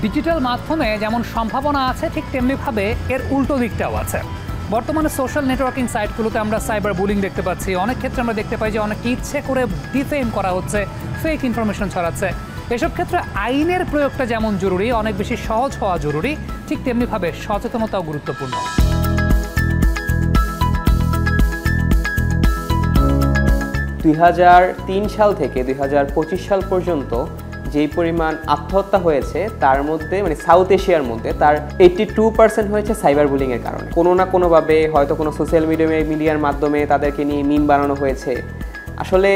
Digital মাধ্যমে যেমন সম্ভাবনা আছে ঠিক তেমনিভাবে এর উল্টো দিকটাও আছে। বর্তমানে সোশ্যাল নেটওয়ার্কিং সাইটগুলোতে আমরা সাইবার বুলিং দেখতে পাচ্ছি। অনেক ক্ষেত্রে আমরা দেখতে পাই যে অনেকে ইচ্ছে করে ডিফেম করা হচ্ছে, ফেক ইনফরমেশন ছড়াচ্ছে। এসব ক্ষেত্রে আইনের প্রয়োগটা যেমন জরুরি, অনেক বেশি সহজ হওয়া জরুরি, ঠিক তেমনিভাবে সচেতনতাও গুরুত্বপূর্ণ। 2003 সাল থেকে 2025 সাল পর্যন্ত যেই পরিমাণ আত্মহত্যা হয়েছে তার মধ্যে মানে সাউথ এশিয়ার মধ্যে তার 82% হয়েছে সাইবার বুলিংয়ের কারণে। কোনো না কোনোভাবে হয়তো কোনো সোশ্যাল মিডিয়ার মাধ্যমে তাদেরকে নিয়ে মিম বানানো হয়েছে। আসলে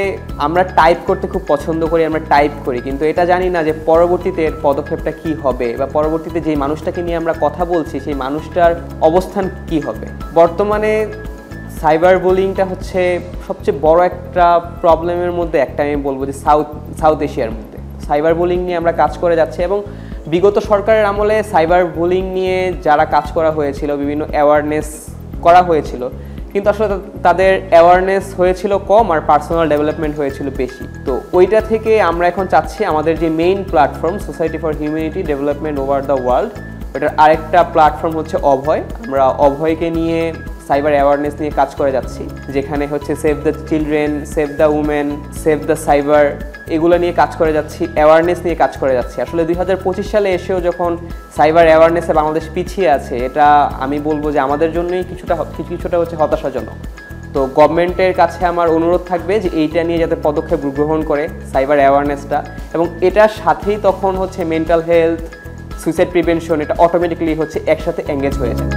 আমরা টাইপ করতে খুব পছন্দ করি, আমরা টাইপ করি, কিন্তু এটা জানি না যে পরবর্তীতে এর পদক্ষেপটা কী হবে বা পরবর্তীতে যেই মানুষটাকে নিয়ে আমরা কথা বলছি সেই মানুষটার অবস্থান কি হবে। বর্তমানে সাইবার বুলিংটা হচ্ছে সবচেয়ে বড় একটা প্রবলেমের মধ্যে একটা, আমি বলবো যে সাউথ এশিয়ার মধ্যে সাইবার বুলিং নিয়ে আমরা কাজ করে যাচ্ছি। এবং বিগত সরকারের আমলে সাইবার বুলিং নিয়ে যারা কাজ করা হয়েছিল, বিভিন্ন অ্যাওয়ারনেস করা হয়েছিল, কিন্তু আসলে তাদের অ্যাওয়ারনেস হয়েছিল কম আর পার্সোনাল ডেভেলপমেন্ট হয়েছিল বেশি। তো ওইটা থেকে আমরা এখন চাচ্ছি আমাদের যে main platform society for humanity development over the world, ওটার আরেকটা প্ল্যাটফর্ম হচ্ছে অভয়। আমরা অভয়কে নিয়ে সাইবার অ্যাওয়ারনেস নিয়ে কাজ করে যাচ্ছি, যেখানে হচ্ছে save the children, save the women, save the cyber, এগুলো নিয়ে কাজ করে যাচ্ছি, অ্যাওয়ারনেস নিয়ে কাজ করে যাচ্ছি। আসলে 2025 সালে এসেও যখন সাইবার অ্যাওয়ারনেসে বাংলাদেশ পিছিয়ে আছে, এটা আমি বলবো যে আমাদের জন্যই কিছুটা হচ্ছে হতাশাজনক। তো গভর্নমেন্টের কাছে আমার অনুরোধ থাকবে যে এইটা নিয়ে যাতে পদক্ষেপ গ্রহণ করে সাইবার অ্যাওয়ারনেসটা, এবং এটার সাথেই তখন হচ্ছে মেন্টাল হেলথ, সুইসাইড প্রিভেনশন, এটা অটোমেটিক্যালি হচ্ছে একসাথে এঙ্গেজ হয়ে যায়।